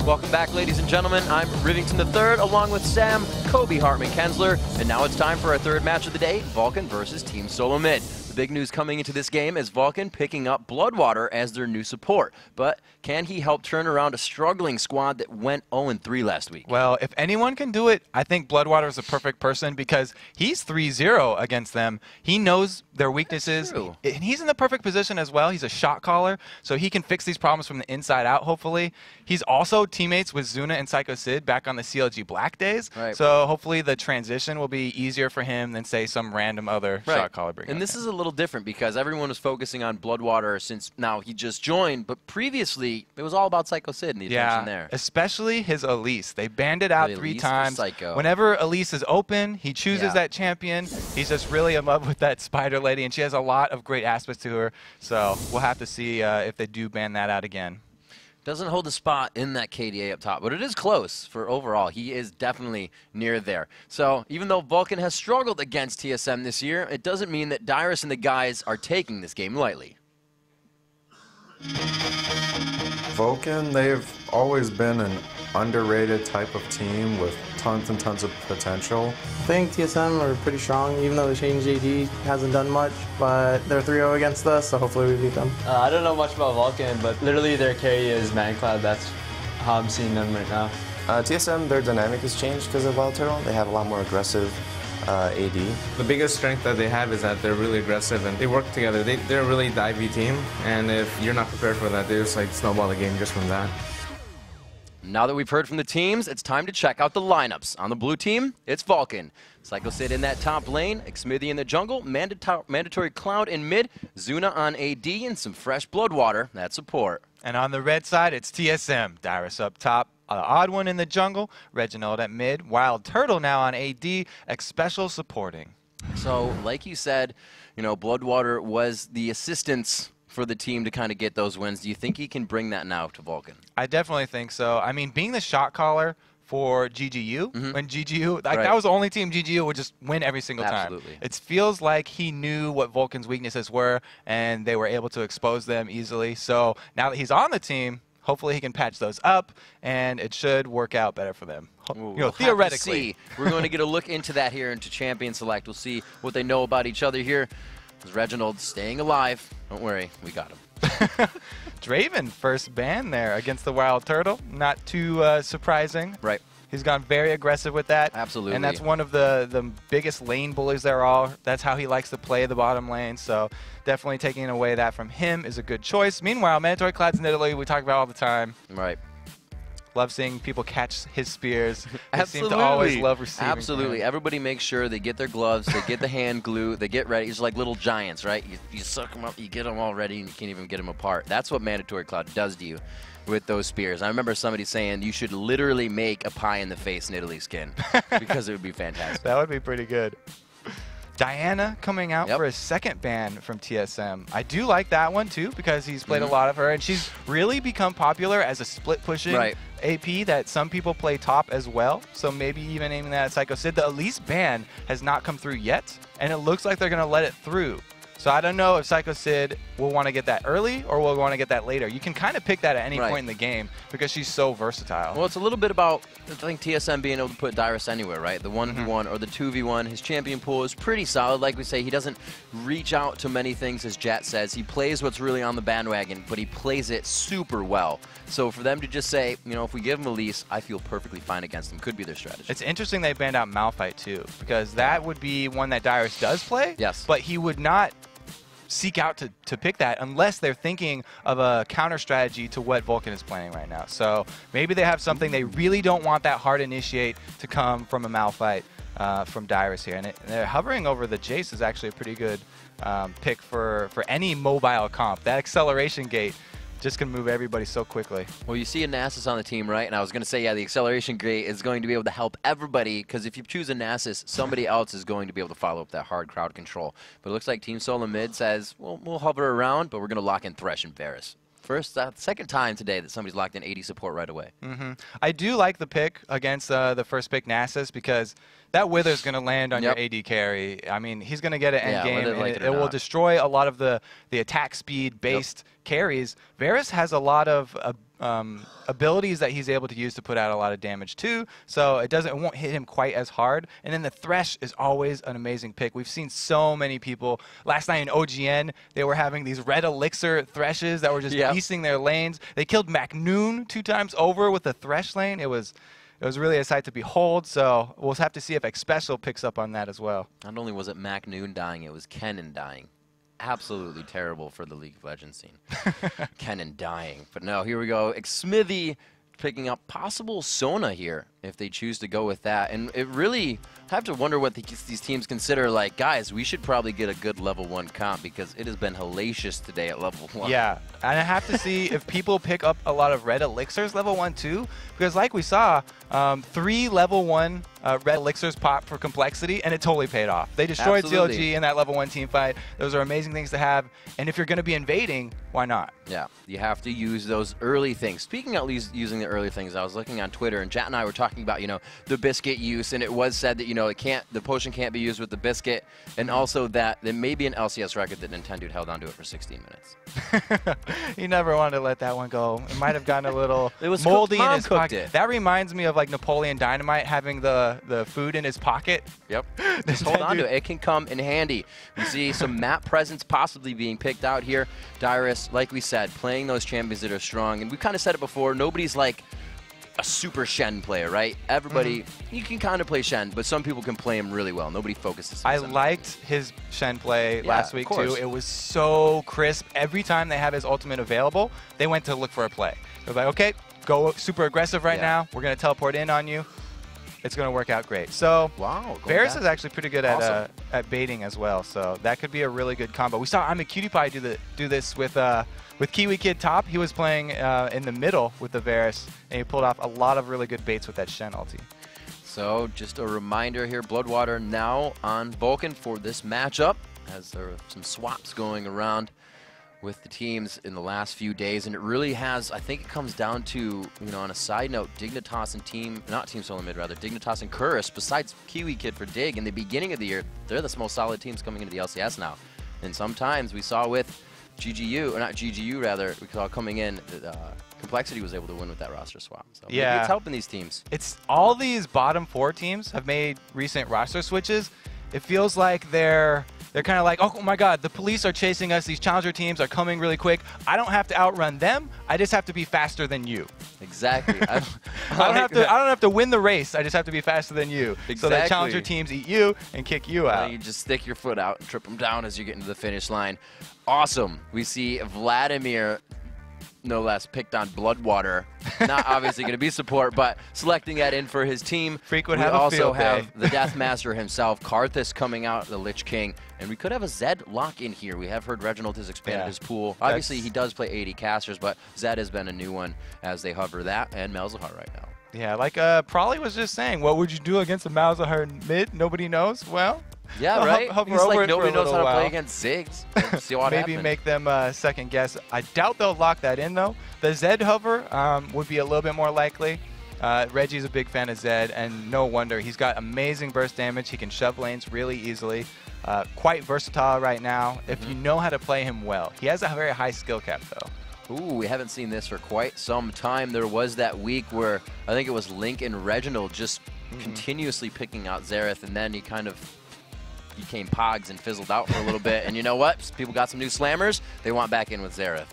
Welcome back, ladies and gentlemen. I'm Rivington III, along with Sam, Kobe Hartman-Kensler, and now it's time for our third match of the day, Vulcan versus Team Solo Mid. The big news coming into this game is Vulcan picking up Bloodwater as their new support, but can he help turn around a struggling squad that went 0-3 last week? Well, if anyone can do it, I think Bloodwater is a perfect person because he's 3-0 against them. He knows their weaknesses, and he's in the perfect position as well. He's a shot caller, so he can fix these problems from the inside out, hopefully. He's also teammates with Zuna and Psycho Sid back on the CLG Black days, so hopefully the transition will be easier for him than, say, some random other shot caller. And this is a little different because everyone was focusing on Bloodwater since now he just joined, but previously it was all about Psycho Sid and the attention there. Especially his Elise. They banned it out 3 times. Whenever Elise is open, he chooses that champion. He's just really in love with that spider lady, and she has a lot of great aspects to her, so we'll have to see if they do ban that out again. Doesn't hold a spot in that KDA up top, but it is close for overall. He is definitely near there. So even though Vulcan has struggled against TSM this year, it doesn't mean that Dyrus and the guys are taking this game lightly. Vulcan, they've always been an underrated type of team with tons and tons of potential. I think TSM are pretty strong, even though the change AD hasn't done much, but they're 3-0 against us, so hopefully we beat them. I don't know much about Vulcan, but literally their carry is ManCloud. That's how I'm seeing them right now. TSM, their dynamic has changed because of Wild Turtle. They have a lot more aggressive AD. The biggest strength that they have is that they're really aggressive and they work together. They're really the IV team, and if you're not prepared for that, they just like snowball the game just from that. Now that we've heard from the teams, it's time to check out the lineups. On the blue team, it's Vulcan. Psycho Sid in that top lane, Xmithy in the jungle, mandatory Cloud in mid, Zuna on AD, and some fresh Bloodwater, that's support. And on the red side, it's TSM. Dyrus up top, the odd one in the jungle, Reginald at mid, Wild Turtle now on AD, X-Special supporting. So, like you said, you know, Bloodwater was the assistance for the team to kind of get those wins. Do you think he can bring that now to Vulcan? I definitely think so. I mean, being the shot caller for GGU, when GGU, like that was the only team GGU would just win every single time. It feels like he knew what Vulcan's weaknesses were, and they were able to expose them easily. So now that he's on the team, hopefully he can patch those up, and it should work out better for them. You know, theoretically. We're going to get a look into that here into Champion Select. We'll see what they know about each other here. Reginald staying alive. Don't worry, we got him. Draven, first ban there against the Wild Turtle. Not too surprising. Right. He's gone very aggressive with that. Absolutely. And that's one of the biggest lane bullies there are. That's how he likes to play the bottom lane. So definitely taking away that from him is a good choice. Meanwhile, mandatory Clouds in Italy, we talk about all the time. Right. Love seeing people catch his spears. They seem to always love receiving. Absolutely. Everybody makes sure they get their gloves, they get the hand glue, they get ready. It's like little giants, right? You suck them up, you get them all ready, and you can't even get them apart. That's what Mandatory Cloud does to you with those spears. I remember somebody saying you should literally make a pie in the face in Italy skin because it would be fantastic. That would be pretty good. Diana coming out for a second ban from TSM. I do like that one too because he's played a lot of her, and she's really become popular as a split pushing AP that some people play top as well. So maybe even aiming that at Psycho Sid. The Elise ban has not come through yet, and it looks like they're going to let it through. So I don't know if Psycho Sid will want to get that early or will want to get that later. You can kind of pick that at any point in the game because she's so versatile. Well, it's a little bit about, I think, TSM being able to put Dyrus anywhere, right? The 1v1 or the 2v1. His champion pool is pretty solid. Like we say, he doesn't reach out to many things, as Jat says. He plays what's really on the bandwagon, but he plays it super well. So for them to just say, you know, if we give him Elise, I feel perfectly fine against him, could be their strategy. It's interesting they banned out Malphite too, because that would be one that Dyrus does play. Yes. But he would not seek out to pick that unless they're thinking of a counter strategy to what Vulcan is playing right now. So maybe they have something they really don't want that hard initiate to come from a Malphite from Dyrus here. And they're hovering over the Jace is actually a pretty good pick for any mobile comp. That acceleration gate just can move everybody so quickly. Well, you see a Nasus on the team, right? And I was going to say, yeah, the acceleration gate is going to be able to help everybody, because if you choose a Nasus, somebody else is going to be able to follow up that hard crowd control. But it looks like Team Solo Mid says, well, we'll hover around, but we're going to lock in Thresh and Varus. Second time today that somebody's locked in 80 support right away. I do like the pick against the first pick Nasus, because that Wither's going to land on your AD carry. I mean, he's going to get an end game, and it will destroy a lot of the attack speed based carries, Varus has a lot of abilities that he's able to use to put out a lot of damage too, so it won't hit him quite as hard. And then the Thresh is always an amazing pick. We've seen so many people. Last night in OGN, they were having these red elixir Threshes that were just beasting their lanes. They killed MacNoon 2 times over with the Thresh lane. It was really a sight to behold, so we'll have to see if Xpecial picks up on that as well. Not only was it MacNoon dying, it was Kennen dying. Absolutely terrible for the League of Legends scene. Kennen dying. But no, here we go. Smithy picking up possible Sona here if they choose to go with that. And it really have to wonder what these teams consider. Like, guys, we should probably get a good level 1 comp because it has been hellacious today at level 1. Yeah, and I have to see if people pick up a lot of red elixirs level 1 too, because like we saw, 3 level 1 red elixirs pop for complexity, and it totally paid off. They destroyed CLG in that level 1 team fight. Those are amazing things to have, and if you're going to be invading, why not? Yeah, you have to use those early things. Speaking at least using the early things, I was looking on Twitter, and Jat and I were talking about, you know, the biscuit use, and it was said that, you know, the potion can't be used with the biscuit, and also that there may be an LCS record that Nintendo held onto it for 16 minutes. He never wanted to let that one go. It might have gotten a little moldy in his pocket. That reminds me of like Napoleon Dynamite having the food in his pocket. Yep. Just hold on to it. It can come in handy. We see some map presence possibly being picked out here. Dyrus, like we said, playing those champions that are strong, and we kind of said it before, nobody's like a super Shen player, right? Everybody, you can kind of play Shen, but some people can play him really well. Nobody focuses on him. I liked his Shen play last week too. It was so crisp. Every time they had his ultimate available, they went to look for a play. They're like, okay, go super aggressive right now. We're going to teleport in on you. It's going to work out great. So Varus is actually pretty good at baiting as well, so that could be a really good combo. We saw I'mACutiePie do this with Kiwi Kid top. He was playing in the middle with the Varus, and he pulled off a lot of really good baits with that Shen ulti. So just a reminder here, Bloodwater now on Vulcan for this matchup, as there are some swaps going around with the teams in the last few days, and it really has, I think it comes down to, you know, on a side note, Dignitas and Dignitas and Curus, besides Kiwi Kid for Dig, in the beginning of the year, they're the most solid teams coming into the LCS now. And sometimes we saw with GGU, or not GGU rather, we saw coming in, Complexity was able to win with that roster swap. So maybe it's helping these teams. It's all these bottom 4 teams have made recent roster switches. It feels like they're kind of like, oh my god, the police are chasing us, these challenger teams are coming really quick. I don't have to outrun them, I just have to be faster than you. Exactly. I don't have to win the race, I just have to be faster than you. Exactly. So that challenger teams eat you and kick you out. You just stick your foot out and trip them down as you get into the finish line. Awesome. We see Vladimir, no less, picked on Bloodwater. Not obviously going to be support, but selecting that in for his team. Freak would we have also a have the Deathmaster himself, Karthus, coming out, the Lich King. And we could have a Zed lock in here. We have heard Reginald has expanded his pool. Obviously, he does play 80 casters, but Zed has been a new one as they hover that, and Malzahar right now. Yeah, like Prolly was just saying, what would you do against a Malzahar mid? Nobody knows? Well, yeah, right? He's like, nobody knows how to play against Ziggs. See what Maybe happens. make them second guess. I doubt they'll lock that in, though. The Zed hover would be a little bit more likely. Reggie's a big fan of Zed, and no wonder. He's got amazing burst damage. He can shove lanes really easily. Quite versatile right now, if you know how to play him well. He has a very high skill cap, though. Ooh, we haven't seen this for quite some time. There was that week where I think it was Link and Reginald just continuously picking out Xerath, and then he kind of became Pogs and fizzled out for a little bit. And you know what? People got some new slammers. They want back in with Xerath.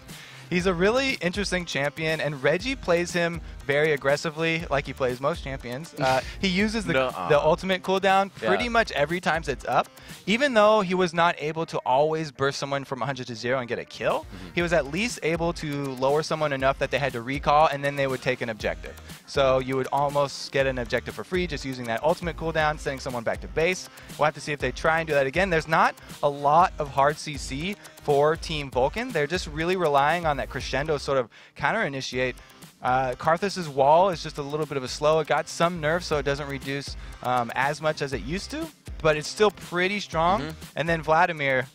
He's a really interesting champion, and Reggie plays him very aggressively, like he plays most champions. He uses the ultimate cooldown pretty much every time it's up. Even though he was not able to always burst someone from 100 to 0 and get a kill, he was at least able to lower someone enough that they had to recall, and then they would take an objective. So you would almost get an objective for free just using that ultimate cooldown, sending someone back to base. We'll have to see if they try and do that again. There's not a lot of hard CC for Team Vulcan. They're just really relying on that crescendo sort of counter-initiate. Karthus' wall is just a little bit of a slow. It got some nerfs, so it doesn't reduce as much as it used to, but it's still pretty strong. And then Vladimir,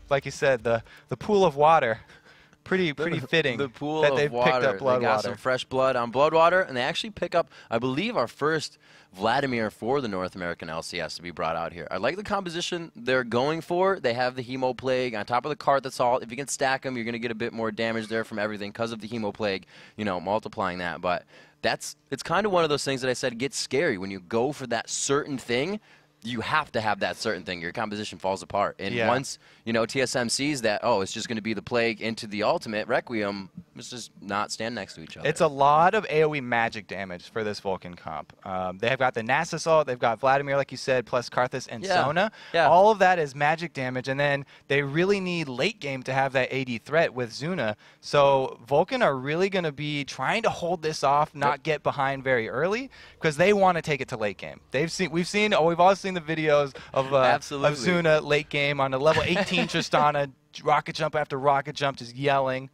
like you said, the pool of water. pretty fitting the pool that of they've water. picked up blood they got water. some fresh blood on Bloodwater, and they actually pick up, I believe, our first Vladimir for the North American LCS to be brought out here. I like the composition they're going for. They have the Hemo Plague on top of the Cart Assault. If you can stack them, you're going to get a bit more damage there from everything because of the Hemo Plague, you know, multiplying that. But it's kind of one of those things that I said gets scary. When you go for that certain thing, you have to have that certain thing. Your composition falls apart. And once, you know, TSM sees that, oh, it's just going to be the Plague into the ultimate, Requiem, let's just not stand next to each other. It's a lot of AoE magic damage for this Vulcan comp. They have got the Nass Assault, they've got Vladimir, like you said, plus Karthus and Sona. Yeah. All of that is magic damage, and then they really need late game to have that AD threat with Zuna. So Vulcan are really going to be trying to hold this off, not get behind very early, because they want to take it to late game. We've all seen the videos of Zuna late game on a level 18 Tristana, rocket jump after rocket jump, just yelling.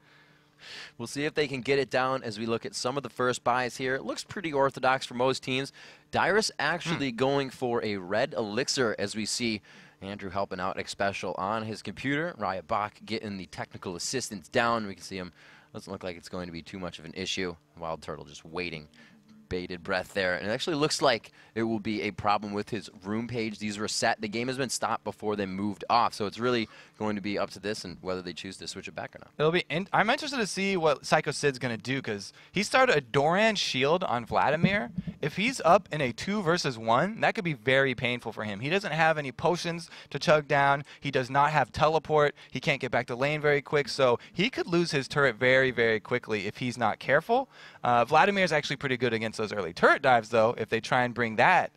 We'll see if they can get it down as we look at some of the first buys here. It looks pretty orthodox for most teams. Dyrus actually going for a red elixir as we see Andrew helping out Xpecial on his computer. Riot Bach getting the technical assistance down. We can see him. Doesn't look like it's going to be too much of an issue. Wild Turtle just waiting. Bated breath there, and it actually looks like it will be a problem with his room page. These were set. The game has been stopped before they moved off, so it's really going to be up to this and whether they choose to switch it back or not. It'll be. I'm interested to see what Psycho Sid's going to do, because he started a Doran shield on Vladimir. If he's up in a 2 versus 1, that could be very painful for him. He doesn't have any potions to chug down. He does not have teleport. He can't get back to lane very quick, so he could lose his turret very, very quickly if he's not careful. Vladimir is actually pretty good against those early turret dives, though, if they try and bring that,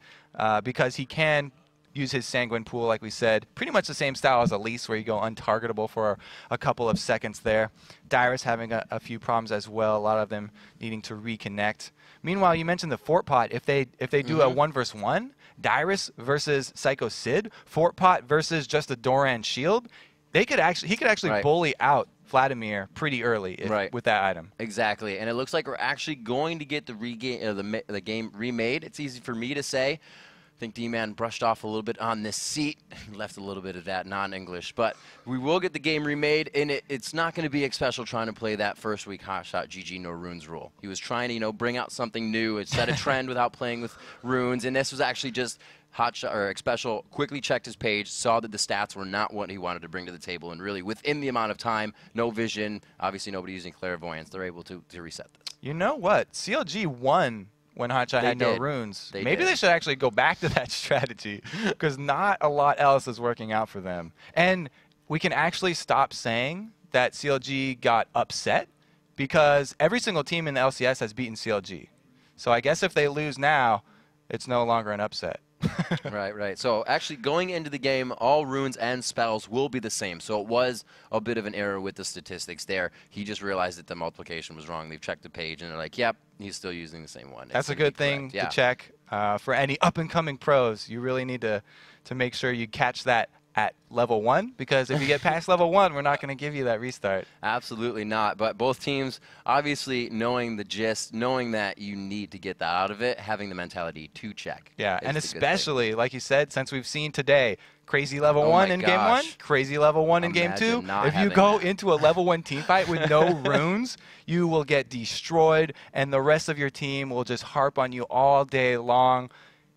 because he can use his Sanguine Pool, like we said. Pretty much the same style as Elise, where you go untargetable for a couple of seconds there. Dyrus having a few problems as well, a lot of them needing to reconnect. Meanwhile, you mentioned the Fort Pot. If they do a 1 versus 1, Dyrus versus Psycho Sid, Fort Pot versus just a Doran shield, he could actually bully out Vladimir pretty early with that item. Exactly, and it looks like we're actually going to get the game remade. It's easy for me to say. I think D-Man brushed off a little bit on this seat, left a little bit of that non-English, but we will get the game remade, and it's not going to be Xpecial trying to play that first week hotshot GG no runes rule. He was trying to, you know, bring out something new and set a trend without playing with runes, and this was actually just Hotshot or Xpecial quickly checked his page, saw that the stats were not what he wanted to bring to the table, and really within the amount of time, no vision, obviously nobody using clairvoyance, they're able to reset this. You know what? CLG won when Hotshot had no runes. Maybe they should actually go back to that strategy, because not a lot else is working out for them. And we can actually stop saying that CLG got upset, because every single team in the LCS has beaten CLG. So I guess if they lose now, it's no longer an upset. Right. So actually going into the game, all runes and spells will be the same. So it was a bit of an error with the statistics there. He just realized that the multiplication was wrong. They've checked the page, and they're like, yep, he's still using the same one. That's a good thing to check. For any up-and-coming pros, you really need to make sure you catch that at level 1, because if you get past level 1, we're not going to give you that restart. Absolutely not. But both teams, obviously knowing the gist, knowing that you need to get that out of it, having the mentality to check. Yeah, and especially, like you said, since we've seen today, crazy level 1 in game 1, crazy level 1 in game 2. If you go into a level 1 team fight with no runes, you will get destroyed, and the rest of your team will just harp on you all day long.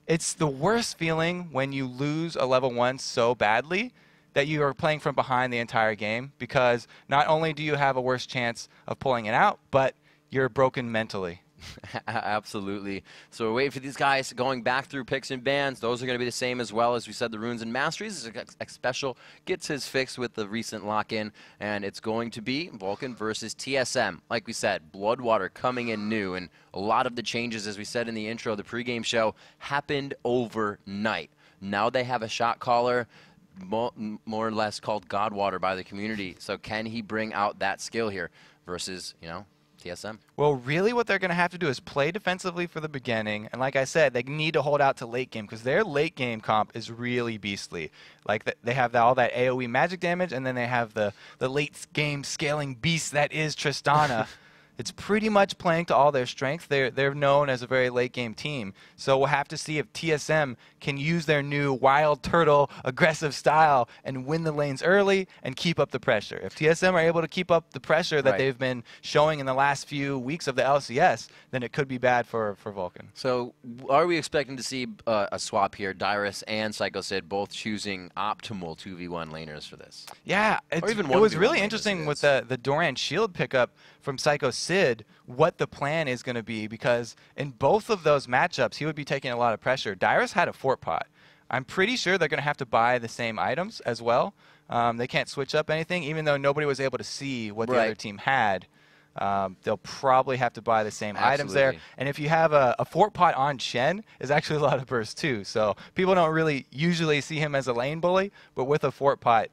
It's the worst feeling when you lose a level 1 so badly that you are playing from behind the entire game, because not only do you have a worse chance of pulling it out, but you're broken mentally. Absolutely. So we're waiting for these guys going back through picks and bans. Those are going to be the same as well as we said, the runes and masteries. Xpecial gets his fix with the recent lock-in, and it's going to be Vulcan versus TSM. Like we said, Bloodwater coming in new, and a lot of the changes, as we said in the intro, the pregame show, happened overnight. Now they have a shot caller, more or less called Godwater by the community. So can he bring out that skill here versus, you know, TSM? Well, really what they're going to have to do is play defensively for the beginning. And like I said, they need to hold out to late game, because their late game comp is really beastly. Like they have all that AoE magic damage, and then they have the late game scaling beast that is Tristana. it's pretty much playing to all their strength. They're known as a very late game team. So we'll have to see if TSM can use their new Wild Turtle aggressive style and win the lanes early and keep up the pressure. If TSM are able to keep up the pressure that they've been showing in the last few weeks of the LCS, then it could be bad for Vulcan. So are we expecting to see a swap here? Dyrus and Psycho Sid both choosing optimal 2v1 laners for this. Yeah, it was really interesting with the Doran shield pickup from Psycho Sid, what the plan is going to be, because in both of those matchups, he would be taking a lot of pressure. Dyrus had a fort pot. I'm pretty sure they're going to have to buy the same items as well. They can't switch up anything, even though nobody was able to see what the other team had. They'll probably have to buy the same items there. And if you have a fort pot on Shen, is actually a lot of burst too. So people don't really usually see him as a lane bully, but with a fort pot,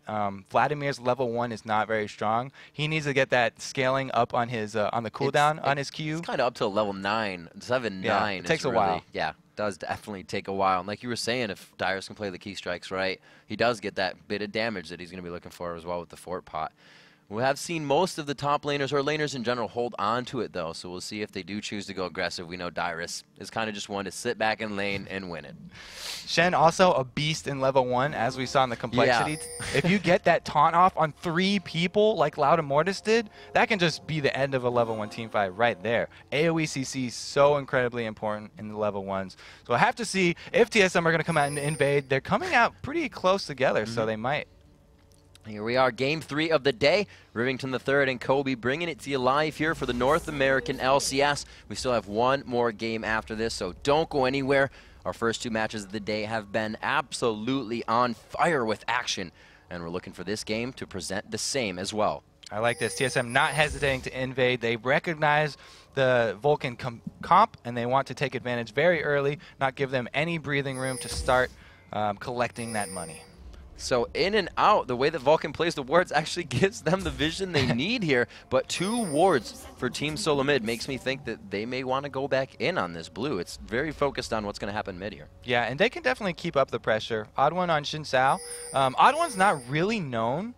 Vladimir's level 1 is not very strong. He needs to get that scaling up on his on the cooldown on his Q. It's kind of up to level 9, 7, 9. It takes a while. Yeah, it does definitely take a while. And like you were saying, if Dyrus can play the key strikes right, he does get that bit of damage that he's going to be looking for as well with the fort pot. We have seen most of the top laners, or laners in general, hold on to it, though. So we'll see if they do choose to go aggressive. We know Dyrus is kind of just one to sit back in lane and win it. Shen also a beast in level 1, as we saw in the complexity. Yeah. If you get that taunt off on 3 people like Loud and Mortis did, that can just be the end of a level 1 teamfight right there. AoE CC so incredibly important in the level 1s. So we'll have to see if TSM are going to come out and invade. They're coming out pretty close together, so they might. Here we are, Game 3 of the day. Rivington III and Kobe bringing it to you live here for the North American LCS. We still have one more game after this, so don't go anywhere. Our first 2 matches of the day have been absolutely on fire with action, and we're looking for this game to present the same as well. I like this. TSM not hesitating to invade. They recognize the Vulcan comp, and they want to take advantage very early, not give them any breathing room to start collecting that money. So in and out, the way that Vulcan plays the wards actually gives them the vision they need here. But 2 wards for Team Solo Mid makes me think that they may want to go back in on this blue. It's very focused on what's going to happen mid here. Yeah, and they can definitely keep up the pressure. Odd One on Xin Sao. Odd One's not really known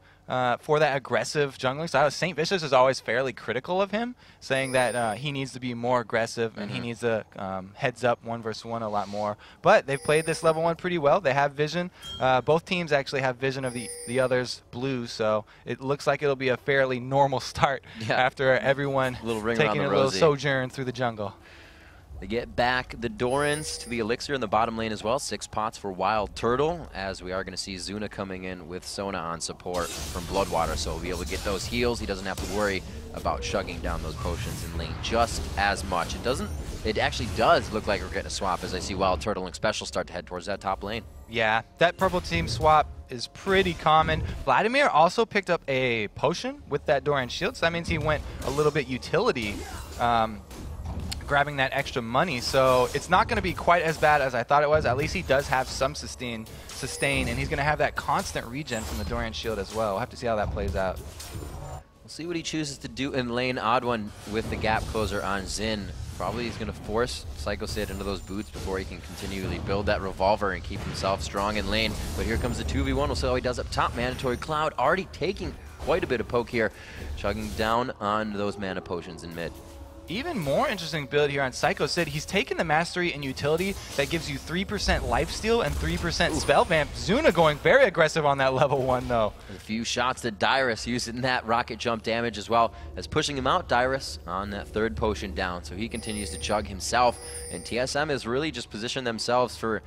for that aggressive jungling style. St. Vicious is always fairly critical of him, saying that he needs to be more aggressive and he needs to heads up 1 versus 1 a lot more. But they've played this level 1 pretty well. They have vision. Both teams actually have vision of the other's blue, so it looks like it'll be a fairly normal start after everyone taking a little sojourn through the jungle. They get back the Dorans to the Elixir in the bottom lane as well. 6 pots for Wild Turtle, as we are going to see Zuna coming in with Sona on support from Bloodwater, so he'll be able to get those heals. He doesn't have to worry about chugging down those potions in lane just as much. It actually does look like we're getting a swap as I see Wild Turtle and Special start to head towards that top lane. Yeah, that purple team swap is pretty common. Vladimir also picked up a potion with that Doran shield, so that means he went a little bit utility, grabbing that extra money, so it's not going to be quite as bad as I thought it was. At least he does have some sustain, and he's going to have that constant regen from the Doran shield as well. We'll have to see how that plays out. We'll see what he chooses to do in lane. Odd One with the gap closer on Xin. Probably he's going to force Psycho Sid into those boots before he can continually build that revolver and keep himself strong in lane. But here comes the 2v1. We'll see how he does up top. Mandatory Cloud already taking quite a bit of poke here, chugging down on those mana potions in mid. Even more interesting build here on Psycho Sid. He's taken the mastery and utility that gives you 3% lifesteal and 3% spell vamp. Zuna going very aggressive on that level 1 though. A few shots to Dyrus using that rocket jump damage as well as pushing him out. Dyrus on that 3rd potion down, so he continues to chug himself. And TSM has really just positioned themselves for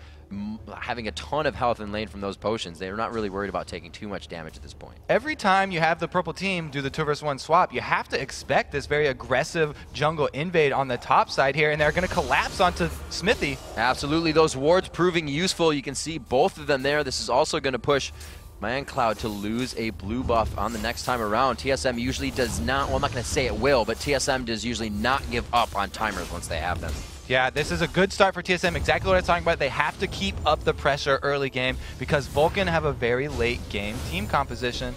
having a ton of health in lane from those potions. They're not really worried about taking too much damage at this point. Every time you have the purple team do the 2 versus 1 swap, you have to expect this very aggressive jungle invade on the top side here, and they're going to collapse onto Smithy. Absolutely, those wards proving useful. You can see both of them there. This is also going to push ManCloud to lose a blue buff on the next time around. TSM usually does not, well, I'm not going to say it will, but TSM does usually not give up on timers once they have them. Yeah, this is a good start for TSM. Exactly what I was talking about. They have to keep up the pressure early game because Vulcan have a very late game team composition.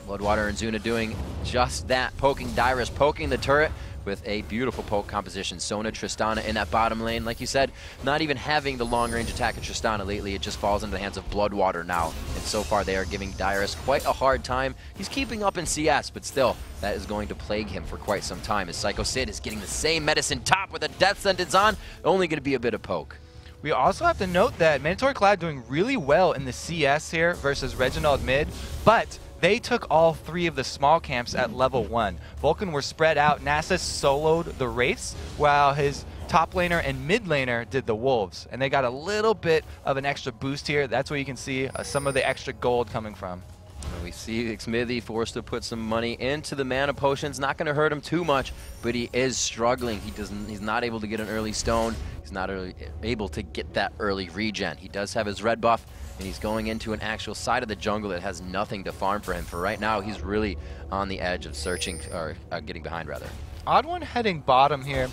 Bloodwater and Zuna doing just that, poking Dyrus, poking the turret. with a beautiful poke composition. Sona, Tristana in that bottom lane. Like you said, not even having the long-range attack of Tristana lately, it just falls into the hands of Bloodwater now. And so far, they are giving Dyrus quite a hard time. He's keeping up in CS, but still, that is going to plague him for quite some time. As Psycho Sid is getting the same medicine top with a death sentence on, only going to be a bit of poke. We also have to note that Mandatory Cloud doing really well in the CS here versus Reginald mid, but they took all 3 of the small camps at level 1. Vulcan were spread out. Nasus soloed the Wraiths, while his top laner and mid laner did the Wolves. And they got a little bit of an extra boost here. That's where you can see some of the extra gold coming from. We see Smithy forced to put some money into the mana potions. Not going to hurt him too much, but he is struggling. He's not able to get an early stone. He's not able to get that early regen. He does have his red buff, and he's going into an actual side of the jungle that has nothing to farm for him. For right now, he's really on the edge of searching, or getting behind, rather. Odd1 heading bottom here.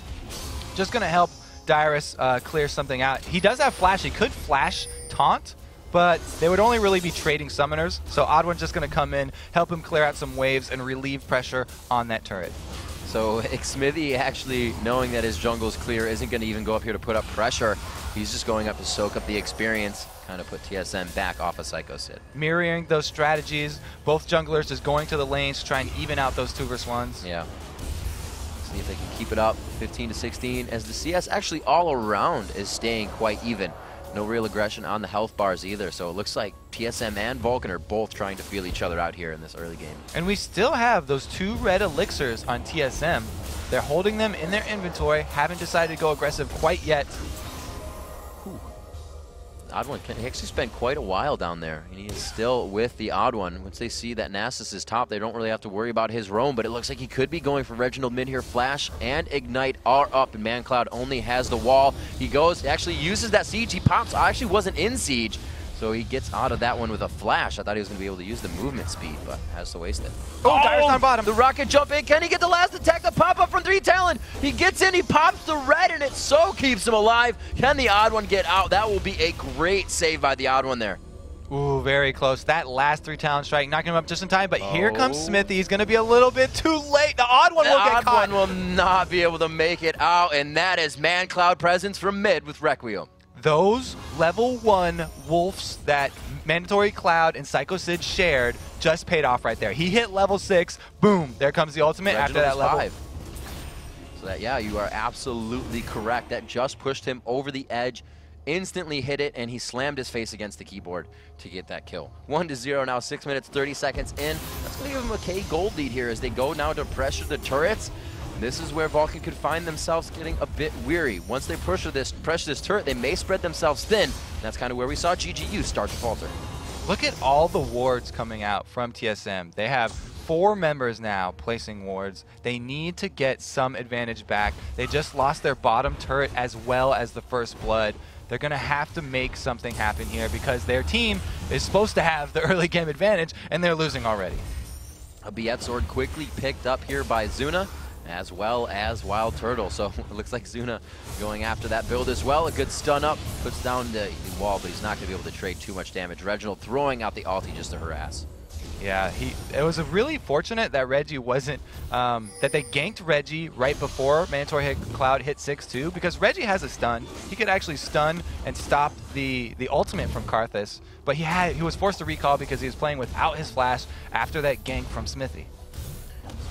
Just going to help Dyrus clear something out. He does have flash. He could flash taunt, but they would only really be trading summoners. So Odd1's just going to come in, help him clear out some waves, and relieve pressure on that turret. So Smithy, actually knowing that his jungle's clear, isn't going to even go up here to put up pressure. He's just going up to soak up the experience, kind of put TSM back off of Psycho Sid. Mirroring those strategies, both junglers just going to the lanes to try and even out those 2 versus 1s. Yeah. See if they can keep it up, 15 to 16, as the CS actually all around is staying quite even. No real aggression on the health bars either, so it looks like TSM and Vulcan are both trying to feel each other out here in this early game. And we still have those 2 red elixirs on TSM. They're holding them in their inventory, haven't decided to go aggressive quite yet. Odd1 can actually spend quite a while down there, and he is still with the Odd1. Once they see that Nasus is top, they don't really have to worry about his roam, but it looks like he could be going for Reginald mid here. Flash and Ignite are up, and ManCloud only has the wall. He goes, actually uses that siege. He pops. I actually wasn't in siege, so he gets out of that one with a flash. I thought he was going to be able to use the movement speed, but has to waste it. Oh, Dyrus on bottom. The rocket jump in. Can he get the last attack? The pop-up from 3 Talon. He gets in, he pops the red, and it so keeps him alive. Can the Odd1 get out? That will be a great save by the Odd1 there. Ooh, very close. That last 3 Talon strike knocking him up just in time, but here comes Smithy. He's going to be a little bit too late. The Odd1 will get caught. The Odd1 will not be able to make it out, and that is ManCloud presence from mid with Requiem. Those level 1 wolves that Mandatory Cloud and Psycho Sid shared just paid off right there. He hit level 6, boom, there comes the ultimate after that level. 5. So that, yeah, you are absolutely correct. That just pushed him over the edge, instantly hit it, and he slammed his face against the keyboard to get that kill. 1-0 now, 6 minutes, 30 seconds in. That's going to give him a K gold lead here as they go now to pressure the turrets. This is where Vulcan could find themselves getting a bit weary. Once they pressure this turret, they may spread themselves thin. That's kind of where we saw GGU start to falter. Look at all the wards coming out from TSM. They have 4 members now placing wards. They need to get some advantage back. They just lost their bottom turret as well as the first blood. They're going to have to make something happen here because their team is supposed to have the early game advantage, and they're losing already. A Biet sword quickly picked up here by Zuna, as well as Wild Turtle. So it looks like Zuna going after that build as well. A good stun up, puts down the wall, but he's not going to be able to trade too much damage. Reginald throwing out the ulti just to harass. Yeah, it was really fortunate that Reggie wasn't, that they ganked Reggie right before Mandatory Cloud hit 6-2, because Reggie has a stun. He could actually stun and stop the ultimate from Karthus, but he was forced to recall because he was playing without his flash after that gank from Smithy.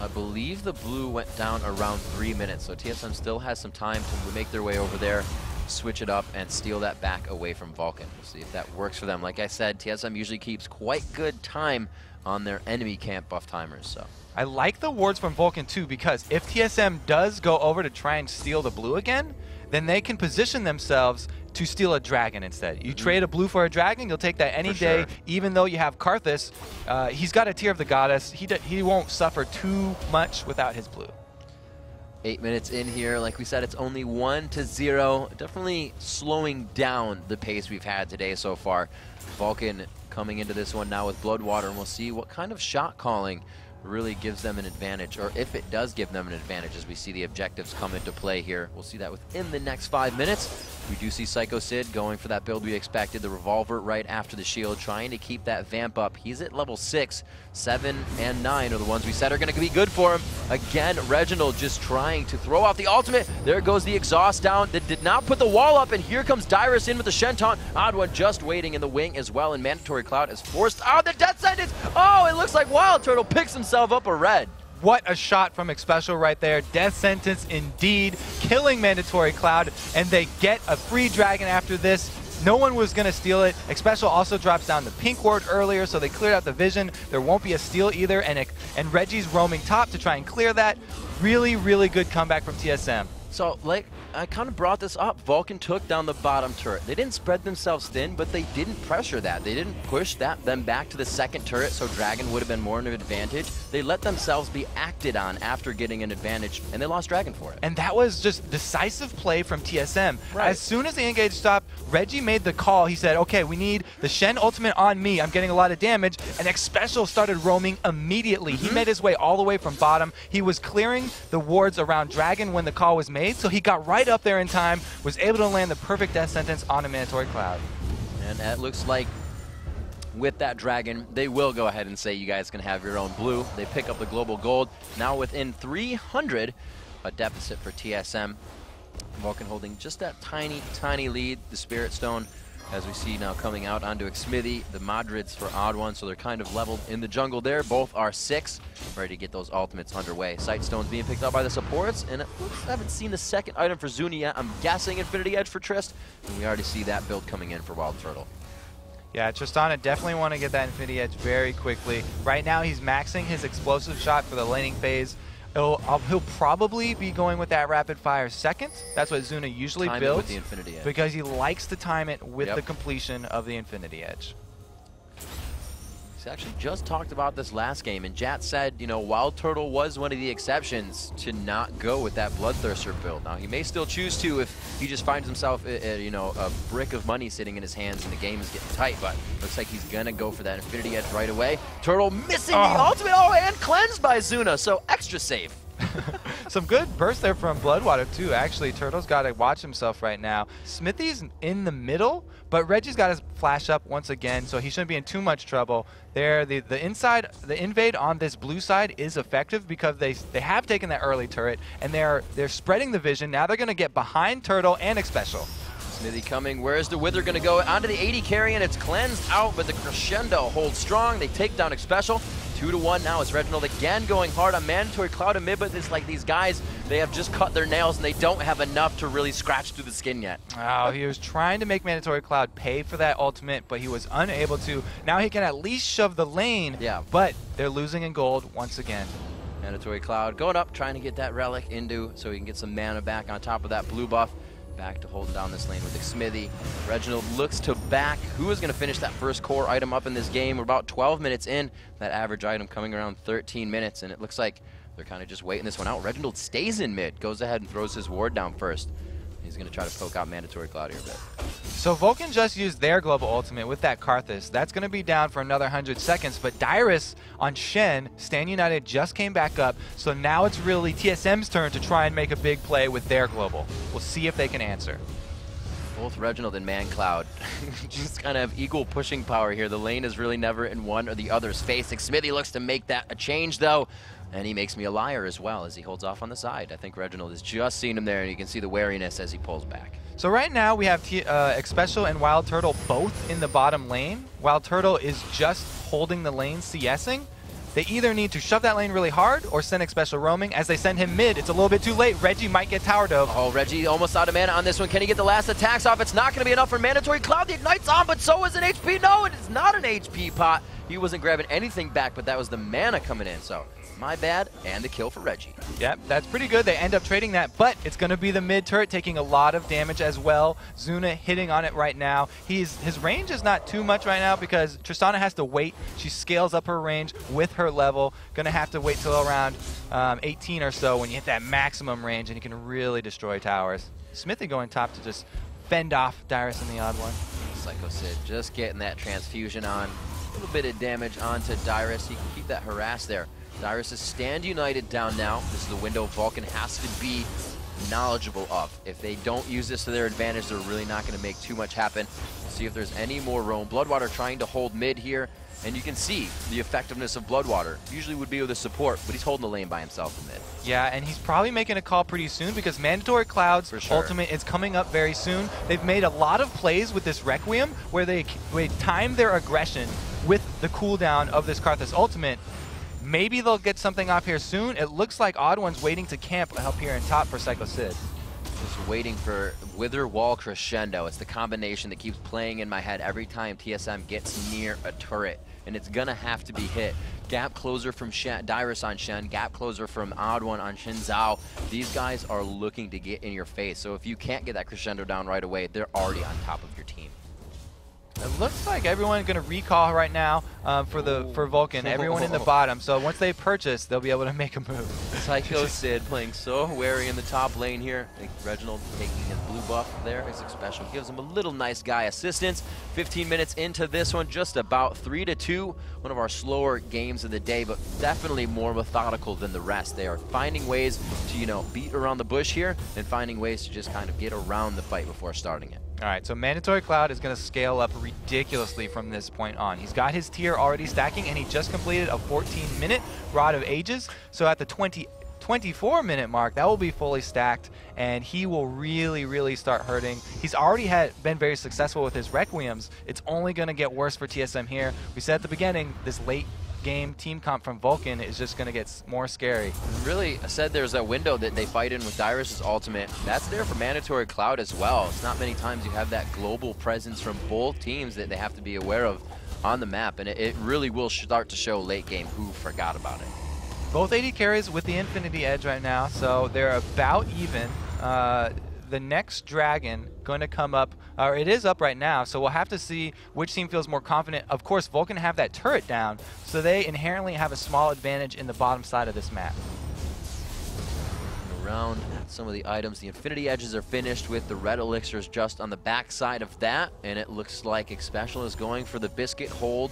I believe the blue went down around 3 minutes, so TSM still has some time to make their way over there, switch it up, and steal that back away from Vulcan. We'll see if that works for them. Like I said, TSM usually keeps quite good time on their enemy camp buff timers. So I like the wards from Vulcan too, because if TSM does go over to try and steal the blue again, then they can position themselves to steal a dragon instead. You trade a blue for a dragon, you'll take that any day, even though you have Karthus. He's got a Tear of the Goddess. He won't suffer too much without his blue. 8 minutes in here. Like we said, it's only 1-0. Definitely slowing down the pace we've had today so far. Vulcan coming into this one now with Bloodwater, and we'll see what kind of shot calling really gives them an advantage, or if it does give them an advantage as we see the objectives come into play here. We'll see that within the next 5 minutes. We do see Psycho Sid going for that build we expected, the revolver right after the shield, trying to keep that vamp up. He's at level 6, 7, and 9 are the ones we said are going to be good for him. Again, Reginald just trying to throw out the ultimate. There goes the exhaust down. That did not put the wall up, and here comes Dyrus in with the Shen taunt. Odd1 just waiting in the wing as well, and Mandatory Cloud is forced out the death sentence. Oh, it looks like Wild Turtle picks himself up a red. What a shot from Xpecial right there. Death sentence indeed, killing Mandatory Cloud, and they get a free dragon after this. No one was going to steal it. Xpecial also drops down the pink ward earlier, so they cleared out the vision. There won't be a steal either, and Reggie's roaming top to try and clear that. Really, really good comeback from TSM. So, like, I kind of brought this up. Vulcan took down the bottom turret. They didn't spread themselves thin, but they didn't pressure that. They didn't push them back to the second turret, so Dragon would have been more of an advantage. They let themselves be acted on after getting an advantage, and they lost Dragon for it. And that was just decisive play from TSM. Right. As soon as the engage stopped, Reggie made the call. He said, okay, we need the Shen ultimate on me. I'm getting a lot of damage. And Xpecial started roaming immediately. He made his way all the way from bottom. He was clearing the wards around Dragon when the call was made, so he got right up there in time, was able to land the perfect death sentence on a Mandatory Cloud. And it looks like with that Dragon, they will go ahead and say you guys can have your own blue. They pick up the global gold. Now within 300, a deficit for TSM. Vulcan holding just that tiny, tiny lead. The Spirit Stone, as we see now coming out onto Xmithy, the Madrids for Odd1, so they're kind of leveled in the jungle there. Both are 6, ready to get those ultimates underway. Sight Stone's being picked up by the supports, and I haven't seen the second item for Zuni yet. I'm guessing Infinity Edge for Trist, and we already see that build coming in for Wild Turtle. Yeah, Tristana definitely want to get that Infinity Edge very quickly. Right now, he's maxing his explosive shot for the laning phase. He'll probably be going with that rapid fire second. That's what Zuna usually builds with the Infinity Edge, because he likes to time it with the completion of the Infinity Edge. He's actually just talked about this last game, and Jat said, you know, Wild Turtle was one of the exceptions to not go with that Bloodthirster build. Now, he may still choose to if he just finds himself, you know, a brick of money sitting in his hands and the game is getting tight, but looks like he's going to go for that Infinity Edge right away. Turtle missing the ultimate, and cleansed by Zuna, so extra safe. Some good burst there from Bloodwater too. Actually, Turtle's got to watch himself right now. Smithy's in the middle, but Reggie's got his flash up once again, so he shouldn't be in too much trouble. There, the invade on this blue side is effective because they have taken that early turret and they're spreading the vision. Now they're going to get behind Turtle and Xpecial. Smithy coming. Where's the Wither going to go? Onto the 80 carry, and it's cleansed out, but the Crescendo holds strong. They take down Xpecial. 2-1 now as Reginald again going hard on Mandatory Cloud and mid, but it's like these guys, they have just cut their nails and they don't have enough to really scratch through the skin yet. Oh, he was trying to make Mandatory Cloud pay for that ultimate, but he was unable to. Now he can at least shove the lane, but they're losing in gold once again. Mandatory Cloud going up, trying to get that relic into so he can get some mana back on top of that blue buff. Back to hold down this lane with Xmithy. Reginald looks to back. Who is going to finish that first core item up in this game? We're about 12 minutes in. That average item coming around 13 minutes, and it looks like they're kind of just waiting this one out. Reginald stays in mid, goes ahead and throws his ward down first. He's going to try to poke out Mandatory Cloud here a bit. So Vulcan just used their global ultimate with that Karthus. That's going to be down for another 100 seconds, but Dyrus on Shen, Stan United just came back up, so now it's really TSM's turn to try and make a big play with their global. We'll see if they can answer. Both Reginald and ManCloud just kind of have equal pushing power here. The lane is really never in one or the other's face. Xmithy looks to make that a change, though. And he makes me a liar as well as he holds off on the side. I think Reginald has just seen him there, and you can see the wariness as he pulls back. So right now we have Xpecial and Wild Turtle both in the bottom lane. Wild Turtle is just holding the lane, CSing. They either need to shove that lane really hard or send Xpecial roaming. As they send him mid, it's a little bit too late. Reggie might get tower dove. Oh, Reggie almost out of mana on this one. Can he get the last attacks off? It's not going to be enough for Mandatory Cloud. The Ignite's on, but so is an HP. No, it is not an HP pot. He wasn't grabbing anything back, but that was the mana coming in. So my bad, and the kill for Reggie. Yep, that's pretty good. They end up trading that, but it's going to be the mid turret taking a lot of damage as well. Zuna hitting on it right now. His range is not too much right now because Tristana has to wait. She scales up her range with her level. Going to have to wait till around 18 or so when you hit that maximum range and you can really destroy towers. Smithy going top to just fend off Dyrus and the odd one. Psycho Sid just getting that transfusion on. A little bit of damage onto Dyrus. He can keep that harass there. Dyrus is Stand United down now. This is the window Vulcan has to be knowledgeable of. If they don't use this to their advantage, they're really not going to make too much happen. We'll see if there's any more roam. Bloodwater trying to hold mid here, and you can see the effectiveness of Bloodwater. Usually would be with a support, but he's holding the lane by himself in mid. Yeah, and he's probably making a call pretty soon because Mandatory Cloud's ultimate is coming up very soon. They've made a lot of plays with this Requiem where they time their aggression with the cooldown of this Karthus ultimate. Maybe they'll get something off here soon. It looks like Odd One's waiting to camp up here in top for Psycho Sid. Just waiting for Wither Wall Crescendo. It's the combination that keeps playing in my head every time TSM gets near a turret, and it's gonna have to be hit. Gap closer from Dyrus on Shen, gap closer from Odd One on Xin Zhao. These guys are looking to get in your face, so if you can't get that crescendo down right away, they're already on top of your team. It looks like everyone's going to recall right now for Vulcan, everyone in the bottom. So once they purchase, they'll be able to make a move. Psycho Sid playing so wary in the top lane here. I think Reginald taking his blue buff there as a special. Gives him a little nice guy assistance. 15 minutes into this one, just about 3-2. One of our slower games of the day, but definitely more methodical than the rest. They are finding ways to, you know, beat around the bush here and finding ways to just kind of get around the fight before starting it. All right, so Mandatory Cloud is going to scale up ridiculously from this point on. He's got his tier already stacking, and he just completed a 14-minute Rod of Ages. So at the 24-minute mark, that will be fully stacked, and he will really, really start hurting. He's already been very successful with his Requiems. It's only going to get worse for TSM here. We said at the beginning, this late game team comp from Vulcan is just going to get more scary. Really, I said there's a window that they fight in with Dyrus' ultimate. That's there for Mandatory Cloud as well. It's not many times you have that global presence from both teams that they have to be aware of on the map, and it really will start to show late game who forgot about it. Both AD carries with the Infinity Edge right now, so they're about even. The next Dragon going to come up, or it is up right now, so we'll have to see which team feels more confident. Of course, Vulcan have that turret down, so they inherently have a small advantage in the bottom side of this map. Around some of the items, the Infinity Edges are finished with the red elixirs just on the back side of that, and it looks like Xpecial is going for the Biscuit hold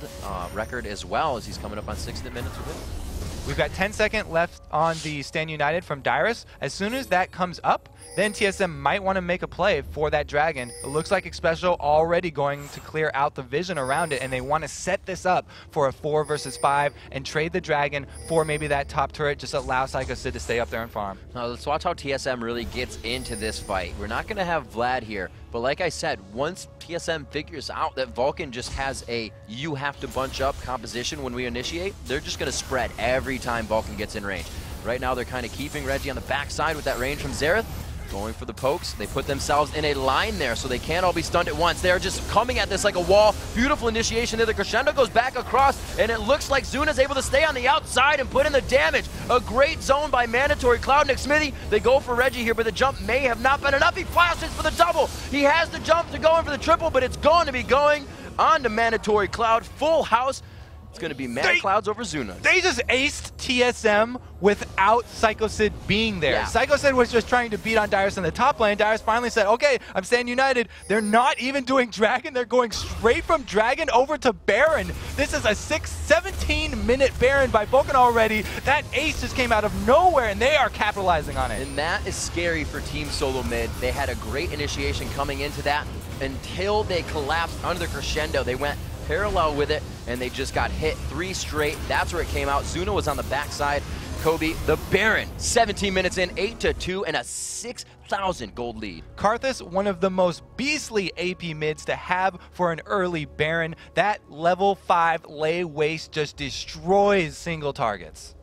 record as well, as he's coming up on 60 minutes with it. We've got 10 seconds left on the Stand United from Dyrus. As soon as that comes up, then TSM might want to make a play for that Dragon. It looks like Xpecial already going to clear out the vision around it, and they want to set this up for a 4 versus 5 and trade the Dragon for maybe that top turret, just allow Psycho Sid to stay up there and farm. Now let's watch how TSM really gets into this fight. We're not going to have Vlad here, but like I said, once TSM figures out that Vulcan just has a you have to bunch up composition when we initiate, they're just going to spread every time Vulcan gets in range. Right now they're kind of keeping Reggie on the backside with that range from Xerath. Going for the pokes. They put themselves in a line there so they can't all be stunned at once. They're just coming at this like a wall. Beautiful initiation there. The crescendo goes back across, and it looks like Zuna's able to stay on the outside and put in the damage. A great zone by Mandatory Cloud. Nick Smithy, they go for Reggie here, but the jump may have not been enough. He flashes for the double. He has the jump to go in for the triple, but it's going to be going on to Mandatory Cloud. Full house. It's going to be Mana Clouds over Zuna. They just aced TSM without Psycho Sid being there. Yeah. Psycho Sid was just trying to beat on Dyrus in the top lane. Dyrus finally said, okay, I'm staying united. They're not even doing Dragon. They're going straight from Dragon over to Baron. This is a 17-minute Baron by Vulcan already. That ace just came out of nowhere, and they are capitalizing on it. And that is scary for Team Solo Mid. They had a great initiation coming into that until they collapsed under the crescendo. They went parallel with it, and they just got hit 3 straight. That's where it came out. Zuna was on the backside. Kobe, the Baron, 17 minutes in, 8-2, and a 6,000 gold lead. Karthus, one of the most beastly AP mids to have for an early Baron. That level 5 lay waste just destroys single targets.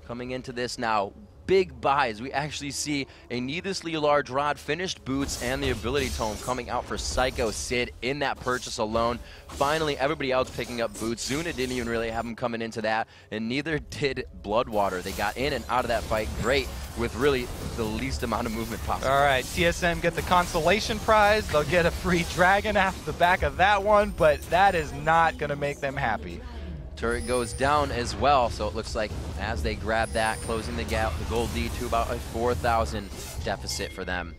Coming into this now, big buys. We actually see a needlessly large rod, finished boots, and the ability tome coming out for Psycho Sid in that purchase alone. Finally, everybody else picking up boots. Zuna didn't even really have them coming into that, and neither did Bloodwater. They got in and out of that fight great with really the least amount of movement possible. All right, TSM get the consolation prize. They'll get a free Dragon after the back of that one, but that is not going to make them happy. Turret goes down as well, so it looks like as they grab that, closing the gap, the gold lead to about a 4,000 deficit for them.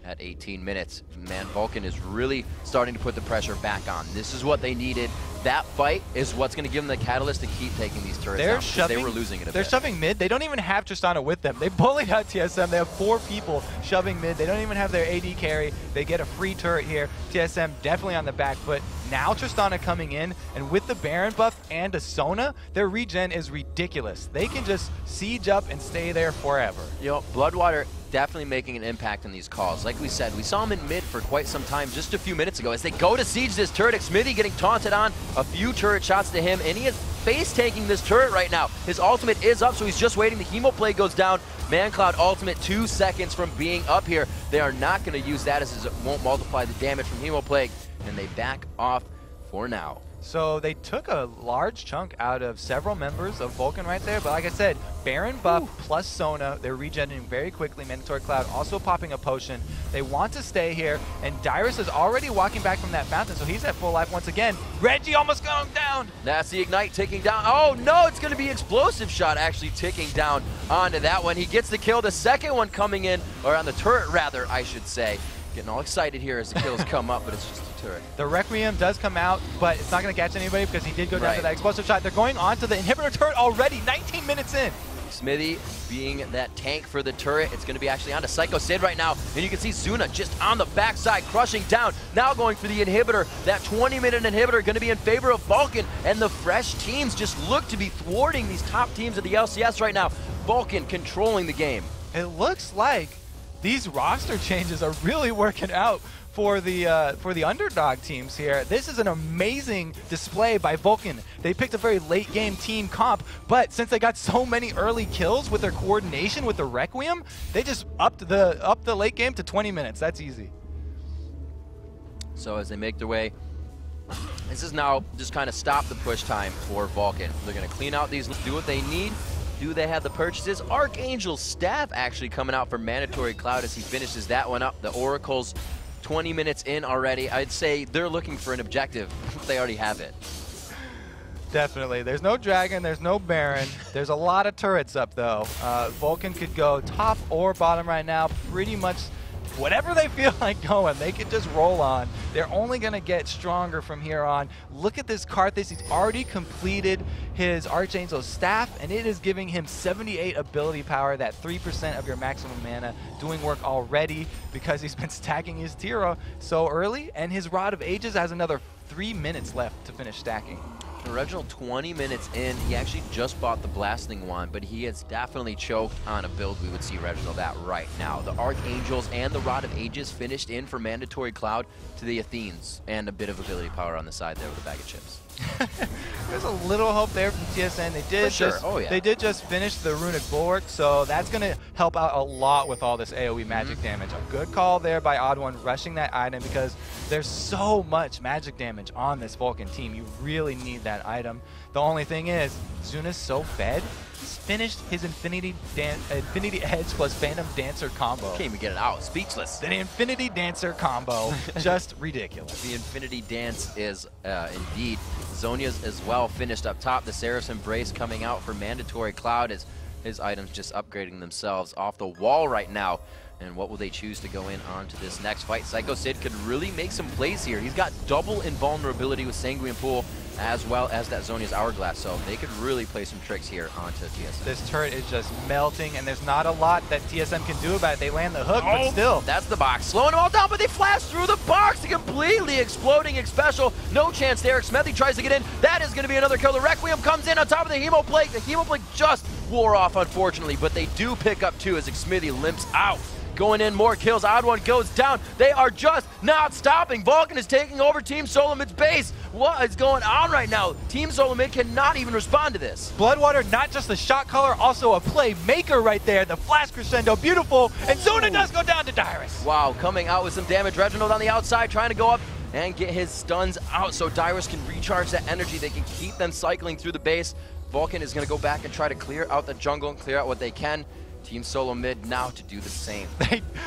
And at 18 minutes. Man, Vulcan is really starting to put the pressure back on. This is what they needed. That fight is what's going to give them the catalyst to keep taking these turrets down. They were losing it a bit. They're shoving mid. They don't even have Tristana with them. They bullied out TSM. They have 4 people shoving mid. They don't even have their AD carry. They get a free turret here. TSM definitely on the back foot. Now Tristana coming in, and with the Baron buff and a Sona, their regen is ridiculous. They can just siege up and stay there forever. You know, Bloodwater definitely making an impact in these calls. Like we said, we saw him in mid for quite some time just a few minutes ago as they go to siege this turret. Smithy getting taunted on, a few turret shots to him, and he is face tanking this turret right now. His ultimate is up, so he's just waiting. The Hemoplague goes down. ManCloud ultimate 2 seconds from being up here. They are not going to use that as it won't multiply the damage from Hemoplague, and they back off for now. So they took a large chunk out of several members of Vulcan right there, but like I said, Baron buff plus Sona, they're regenerating very quickly. Mandatory Cloud also popping a potion. They want to stay here, and Dyrus is already walking back from that fountain, so he's at full life once again. Reggie almost going down. That's the Ignite ticking down. Oh no, it's going to be Explosive Shot actually ticking down onto that one. He gets the kill, the second one coming in, or on the turret rather, I should say. Getting all excited here as the kills come up, but it's just a turret. The Requiem does come out, but it's not going to catch anybody because he did go down to that explosive shot. They're going on to the inhibitor turret already, 19 minutes in. Smithy being that tank for the turret. It's going to be actually onto Psycho Sid right now. And you can see Zuna just on the backside crushing down. Now going for the inhibitor. That 20-minute inhibitor going to be in favor of Vulcan. And the fresh teams just look to be thwarting these top teams of the LCS right now. Vulcan controlling the game. It looks like these roster changes are really working out for the underdog teams here. This is an amazing display by Vulcan. They picked a very late game team comp, but since they got so many early kills with their coordination with the Requiem, they just upped the late game to 20 minutes. That's easy. So as they make their way, this is now just kind of stop the push time for Vulcan. They're going to clean out these, do what they need. Do they have the purchases? Archangel's staff actually coming out for Mandatory Cloud as he finishes that one up. The Oracle's 20 minutes in already. I'd say they're looking for an objective. They already have it. Definitely. There's no Dragon, there's no Baron. There's a lot of turrets up though. Vulcan could go top or bottom right now. Pretty much whatever they feel like going, they could just roll on. They're only going to get stronger from here on. Look at this Karthus. He's already completed his Archangel's staff, and it is giving him 78 ability power, that 3% of your maximum mana, doing work already because he's been stacking his Tira so early, and his Rod of Ages has another 3 minutes left to finish stacking. Reginald 20 minutes in, he actually just bought the Blasting Wand, but he has definitely choked on a build we would see Reginald at right now. The Archangels and the Rod of Ages finished in for Mandatory Cloud to the Athenes, and a bit of ability power on the side there with a bag of chips. There's a little hope there from TSM. They did just finish the Runic Bulwark, so that's going to help out a lot with all this AoE magic damage. A good call there by Odd1 rushing that item because there's so much magic damage on this Vulcan team. You really need that item. The only thing is, Zuna's so fed. He's finished his Infinity Edge plus Phantom Dancer combo. Can't even get it out. Speechless. The Infinity Dancer combo. Just ridiculous. The Infinity Dance is indeed. Zonia's as well finished up top. The Seraph's Embrace coming out for Mandatory Cloud as his items just upgrading themselves off the wall right now. And what will they choose to go in onto this next fight? Psycho Sid could really make some plays here. He's got double invulnerability with Sanguine Pool as well as that Zonia's Hourglass, so they could really play some tricks here onto TSM. This turret is just melting, and there's not a lot that TSM can do about it. They land the hook, but still. That's the box. Slowing them all down, but they flash through the box. Completely exploding Special. No chance there. Smethy tries to get in. That is going to be another kill. The Requiem comes in on top of the Hemoplague. The Hemoplague just wore off, unfortunately, but they do pick up 2 as Smithy limps out. Going in, more kills. Odd1 goes down. They are just not stopping. Vulcan is taking over Team Solo Mid's base. What is going on right now? Team Solo Mid cannot even respond to this. Bloodwater, not just the shot caller, also a playmaker right there. The flash crescendo, beautiful. And Zuna does go down to Dyrus. Wow, coming out with some damage. Reginald on the outside trying to go up and get his stuns out so Dyrus can recharge that energy. They can keep them cycling through the base. Vulcan is going to go back and try to clear out the jungle and clear out what they can. Team Solo Mid now to do the same.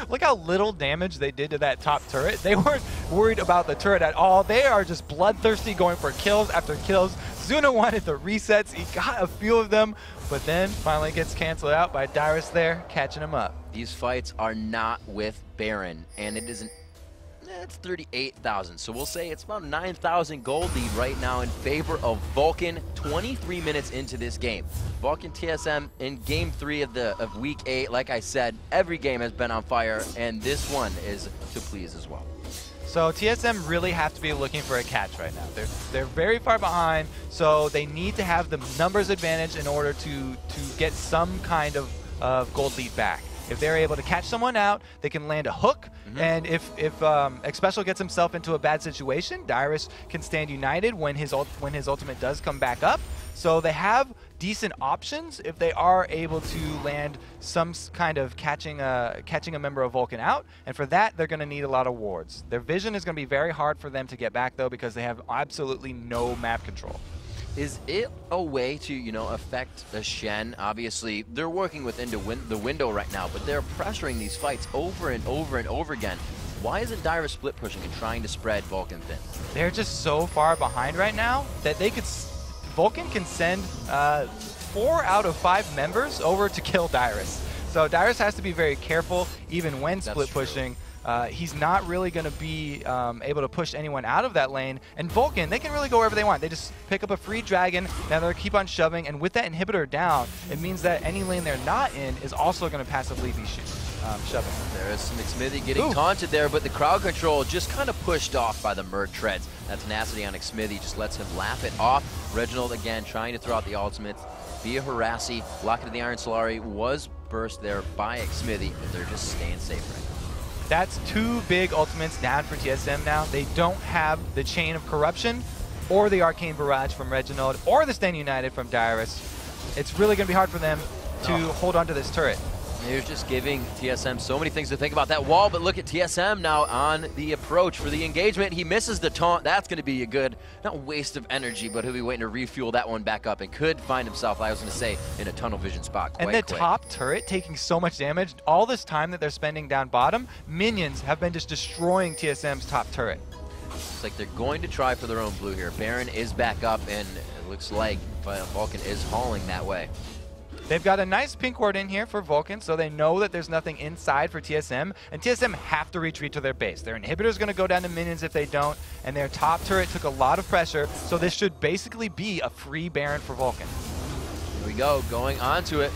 Look how little damage they did to that top turret. They weren't worried about the turret at all. They are just bloodthirsty, going for kills after kills. Zuna wanted the resets. He got a few of them, but then finally gets canceled out by Dyrus there, catching him up. these fights are not with Baron, and it isn't. It's 38,000, so we'll say it's about 9,000 gold lead right now in favor of Vulcan. 23 minutes into this game, Vulcan TSM in Game 3 of Week 8. Like I said, every game has been on fire, and this one is to please as well. So TSM really have to be looking for a catch right now. They're very far behind, so they need to have the numbers advantage in order to get some kind of gold lead back. If they're able to catch someone out, they can land a hook, and if Xpecial gets himself into a bad situation, Dyrus can stand united when his ultimate does come back up. So they have decent options if they are able to land some kind of catching a member of Vulcan out, and for that they're going to need a lot of wards. Their vision is going to be very hard for them to get back though, because they have absolutely no map control. Is it a way to, you know, affect the Shen? Obviously, they're working within the window right now, but they're pressuring these fights over and over and over again. Why isn't Dyrus split pushing and trying to spread Vulcan thin? They're just so far behind right now that they could. Vulcan can send 4 out of 5 members over to kill Dyrus. So Dyrus has to be very careful even when split pushing. He's not really going to be able to push anyone out of that lane. And Vulcan, they can really go wherever they want. They just pick up a free dragon, now they'll keep on shoving, and with that inhibitor down, it means that any lane they're not in is also going to passively be shoving. There is some Xmithy getting taunted there, but the crowd control just kind of pushed off by the Murd Treads. That tenacity on Xmithy just lets him laugh it off. Reginald again trying to throw out the ultimates via Harassi. Locket of the Iron Solari was burst there by Xmithy, but they're just staying safe right now. That's 2 big ultimates down for TSM now. They don't have the Chain of Corruption or the Arcane Barrage from Reginald or the Stand United from Dyrus. It's really going to be hard for them to hold on to this turret. They're just giving TSM so many things to think about. That wall, but look at TSM now on the approach for the engagement. He misses the taunt. That's going to be a good, not waste of energy, but he'll be waiting to refuel that one back up and could find himself, I was going to say, in a tunnel vision spot quite quick. Top turret taking so much damage. All this time that they're spending down bottom, minions have been just destroying TSM's top turret. It's like they're going to try for their own blue here. Baron is back up, and it looks like Vulcan is hauling that way. They've got a nice pink ward in here for Vulcan, so they know that there's nothing inside for TSM, and TSM have to retreat to their base. Their inhibitor's going to go down to minions if they don't, and their top turret took a lot of pressure, so this should basically be a free Baron for Vulcan. Here we go, going onto it.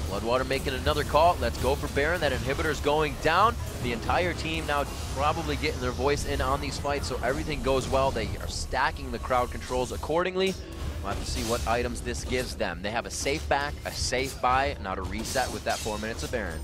Bloodwater making another call. Let's go for Baron. That inhibitor's going down. The entire team now probably getting their voice in on these fights, so everything goes well. They are stacking the crowd controls accordingly. We'll have to see what items this gives them. They have a safe back, a safe buy, now to reset with that 4 minutes of Baron.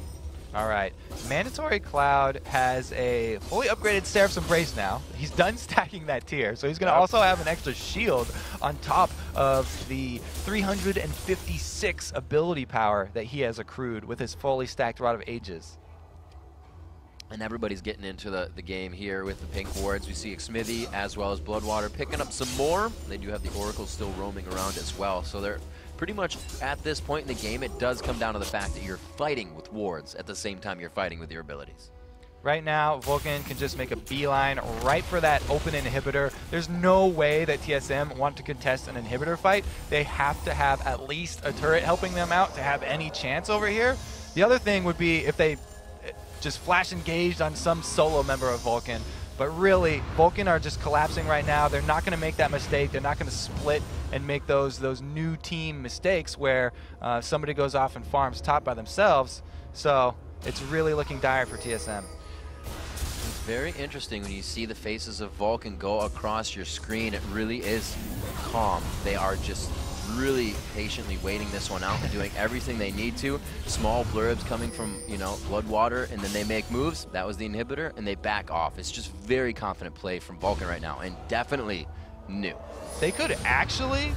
All right. Mandatory Cloud has a fully upgraded Seraph's Embrace now. He's done stacking that tier, so he's going to also have an extra shield on top of the 356 ability power that he has accrued with his fully stacked Rod of Ages. And everybody's getting into the game here with the pink wards. We see Xmithy as well as Bloodwater picking up some more. They do have the Oracles still roaming around as well. So they're pretty much at this point in the game, it does come down to the fact that you're fighting with wards at the same time you're fighting with your abilities. Right now, Vulcan can just make a beeline right for that open inhibitor. There's no way that TSM want to contest an inhibitor fight. They have to have at least a turret helping them out to have any chance over here. The other thing would be if they just flash engaged on some solo member of Vulcan. But really, Vulcan are just collapsing right now. They're not going to make that mistake. They're not going to split and make those new team mistakes where somebody goes off and farms top by themselves. So it's really looking dire for TSM. It's very interesting when you see the faces of Vulcan go across your screen. It really is calm. They are just really patiently waiting this one out and doing everything they need to. Small blurbs coming from, you know, Bloodwater, and then they make moves. That was the inhibitor, and they back off. It's just very confident play from Vulcan right now, and definitely new. They could actually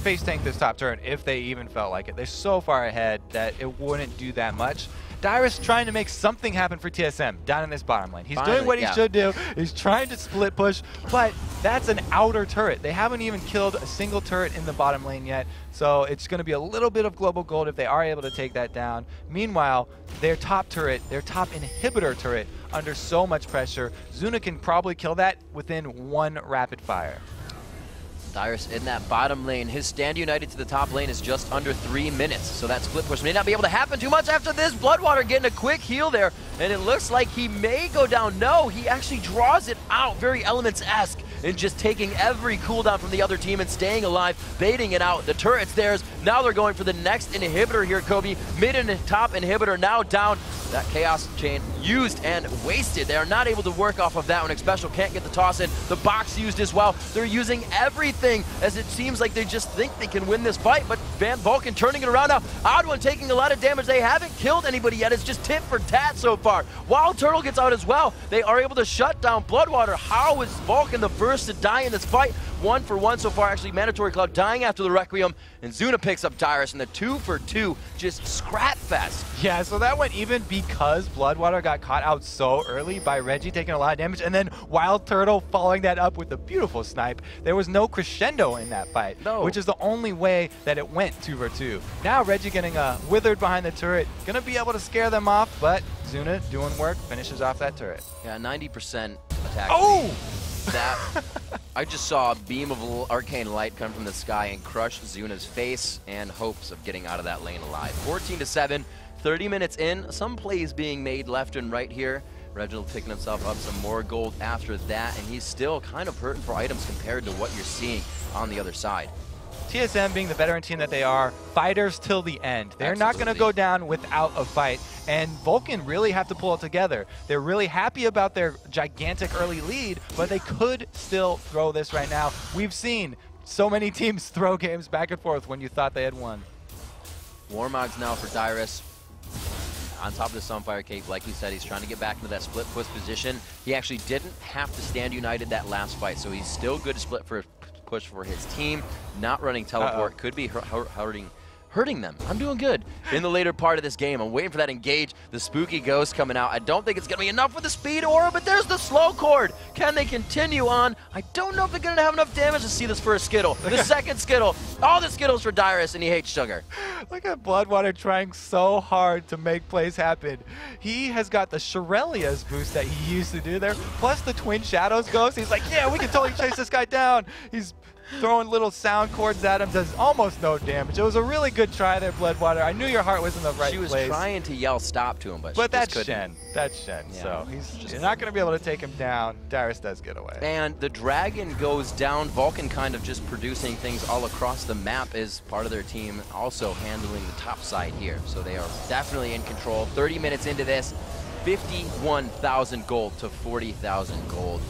face tank this top turret if they even felt like it. They're so far ahead that it wouldn't do that much. Dyrus trying to make something happen for TSM down in this bottom lane. He's doing what he should do. He's trying to split push, but that's an outer turret. They haven't even killed a single turret in the bottom lane yet, so it's going to be a little bit of global gold if they are able to take that down. Meanwhile, their top turret, their top inhibitor turret, under so much pressure, Zuna can probably kill that within 1 rapid fire. Dyrus in that bottom lane. His stand united to the top lane is just under 3 minutes, so that split push may not be able to happen too much after this. Bloodwater getting a quick heal there, and it looks like he may go down. No, he actually draws it out, very Elements-esque, and just taking every cooldown from the other team and staying alive, baiting it out. The turret's theirs. Now they're going for the next inhibitor here, Kobe. Mid and top inhibitor now down. That Chaos Chain used and wasted. They are not able to work off of that one. Special can't get the toss in. The box used as well. They're using everything, as it seems like they just think they can win this fight, but Vulcan turning it around now. Odd1 taking a lot of damage. They haven't killed anybody yet. It's just tit for tat so far. Wild Turtle gets out as well. They are able to shut down Bloodwater. How is Vulcan the first to die in this fight? 1 for 1 so far. Actually, Mandatory Cloud dying after the Requiem, and Zuna picks up Dyrus, and the 2 for 2 just scrap fest. Yeah, so that went even because Bloodwater got caught out so early by Reggie taking a lot of damage, and then Wild Turtle following that up with a beautiful snipe. There was no crescendo in that fight, which is the only way that it went 2 for 2. Now Reggie getting withered behind the turret, gonna be able to scare them off, but Zuna doing work, finishes off that turret. Yeah, 90% attack. Oh! That I just saw a beam of arcane light come from the sky and crush Zuna's face and hopes of getting out of that lane alive. 14-7, 30 minutes in, some plays being made left and right here. Reginald picking himself up some more gold after that, and he's still kind of hurting for items compared to what you're seeing on the other side. TSM being the veteran team that they are, fighters till the end. They're not going to go down without a fight, and Vulcan really have to pull it together. They're really happy about their gigantic early lead, but they could still throw this right now. We've seen so many teams throw games back and forth when you thought they had won. Warmogs now for Dyrus. On top of the Sunfire Cape, like we said, he's trying to get back into that split push position. He actually didn't have to stand united that last fight, so he's still good to split for push for his team. Not running teleport could be hurting them. I'm doing good in the later part of this game. I'm waiting for that engage. The spooky ghost coming out. I don't think it's going to be enough with the speed aura, but there's the slow cord. Can they continue on? I don't know if they're going to have enough damage to see this first Skittle. The second Skittle. All the Skittles for Dyrus, and he hates sugar. Look at Bloodwater trying so hard to make plays happen. He has got the Shirelia's boost that he used to do there, plus the Twin Shadows ghost. He's like, yeah, we can totally chase this guy down. He's throwing little sound cords at him, does almost no damage. It was a really good try there, Bloodwater. I knew your heart was in the right place. She was trying to yell stop to him, but that's couldn't. Shen. That's Shen. Yeah. So he's not going to be able to take him down. Dyrus does get away. And the Dragon goes down. Vulcan kind of just producing things all across the map is part of their team, also handling the top side here. So they are definitely in control. 30 minutes into this, 51,000 gold to 40,000 gold.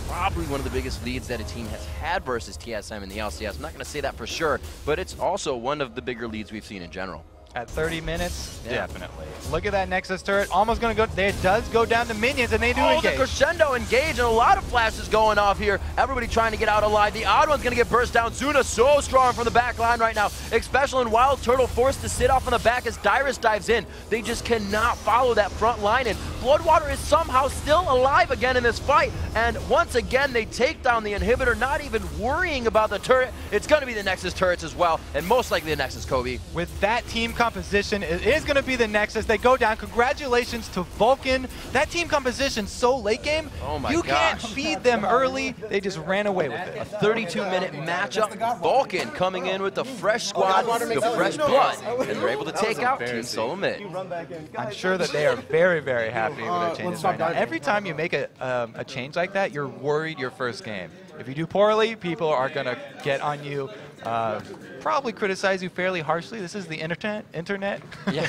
Probably one of the biggest leads that a team has had versus TSM in the LCS. I'm not going to say that for sure, but it's also one of the bigger leads we've seen in general. At 30 minutes, definitely. Look at that Nexus turret, almost going to go, it does go down to minions, and they do engage. The crescendo engage, and a lot of flashes going off here. Everybody trying to get out alive. The odd one's going to get burst down. Zuna so strong from the back line right now. Especially in Wild Turtle forced to sit off on the back as Dyrus dives in. They just cannot follow that front line, and Bloodwater is somehow still alive again in this fight. And once again, they take down the inhibitor, not even worrying about the turret. It's going to be the Nexus turrets as well, and most likely the Nexus, Kobe. With that team composition, it is going to be the Nexus. They go down. Congratulations to Vulcan. That team composition so late game, you can't feed them early. They just ran away with it. A 32-minute matchup. Vulcan coming in with the fresh squad, the fresh blood, and they're able to take out Team Solo Mid. I'm sure that they are very, very happy with their changes right now. Every time you make a change like that, you're worried your first game. If you do poorly, people are going to get on you, probably criticize you fairly harshly. This is the internet. Yeah.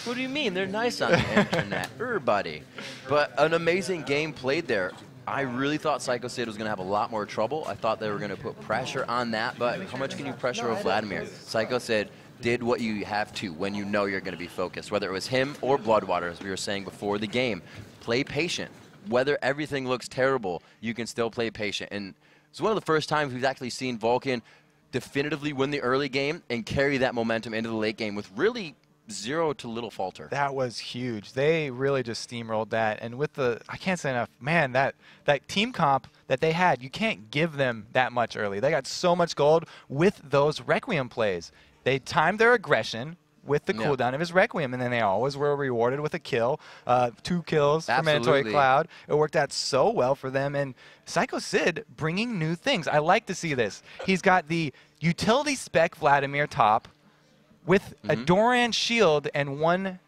What do you mean? They're nice on the internet. Everybody. But an amazing game played there. I really thought Psycho Sid was going to have a lot more trouble. I thought they were going to put pressure on that, but how much can you pressure over Vladimir? Psycho Sid did what you have to when you know you're going to be focused, whether it was him or Bloodwater, as we were saying before the game. Play patient. Whether everything looks terrible, you can still play patient. And it's one of the first times we've actually seen Vulcan definitively win the early game and carry that momentum into the late game with really zero to little falter. That was huge. They really just steamrolled that. And with the, I can't say enough, man, that team comp that they had, you can't give them that much early. They got so much gold with those Requiem plays. They timed their aggression. with the cooldown of his Requiem, and then they always were rewarded with a kill, 2 kills for Mandatory Cloud. It worked out so well for them, and Psycho Sid bringing new things. I like to see this. He's got the utility spec Vladimir top with a Doran shield and 1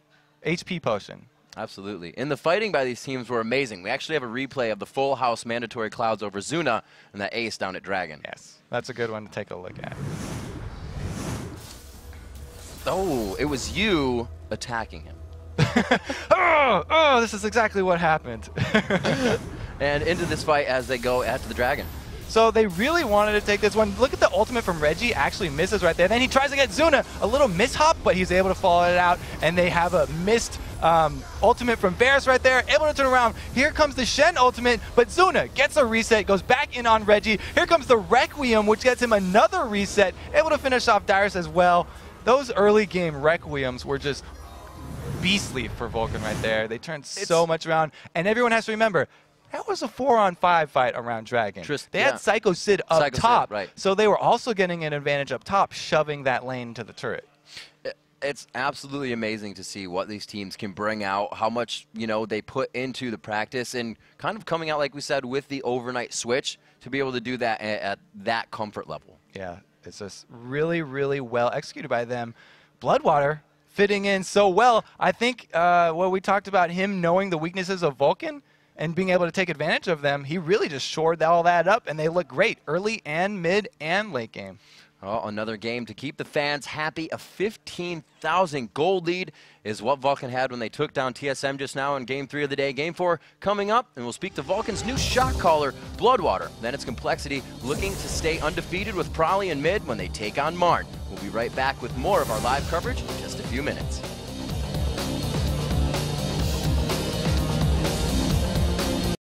HP potion. Absolutely. And the fighting by these teams were amazing. We actually have a replay of the full house Mandatory Clouds over Zuna and that ace down at Dragon. Yes, that's a good one to take a look at. Oh, it was you attacking him. Oh, this is exactly what happened. And into this fight as they go after the Dragon. So they really wanted to take this one. Look at the ultimate from Reggie, actually misses right there. Then he tries to get Zuna, a little mishap, but he's able to follow it out, and they have a missed ultimate from Varus right there, able to turn around. Here comes the Shen ultimate, but Zuna gets a reset, goes back in on Reggie. Here comes the Requiem, which gets him another reset, able to finish off Dyrus as well. Those early game Requiems were just beastly for Vulcan right there. They turned so much around, and everyone has to remember, that was a 4-on-5 fight around Dragon. They had Psycho Sid up top, so they were also getting an advantage up top, shoving that lane to the turret. It's absolutely amazing to see what these teams can bring out, how much, you know, they put into the practice, and kind of coming out, like we said, with the overnight switch to be able to do that at that comfort level. Yeah, it's just really, really well executed by them. Bloodwater fitting in so well. I think what we talked about, him knowing the weaknesses of Vulcan and being able to take advantage of them, he really just shored all that up, and they look great early and mid and late game. Oh, another game to keep the fans happy. A 15,000 gold lead is what Vulcan had when they took down TSM just now in Game 3 of the day. Game 4 coming up, and we'll speak to Vulcan's new shot caller, Bloodwater. Then it's Complexity looking to stay undefeated with Prolly and mid when they take on Marn. We'll be right back with more of our live coverage in just a few minutes.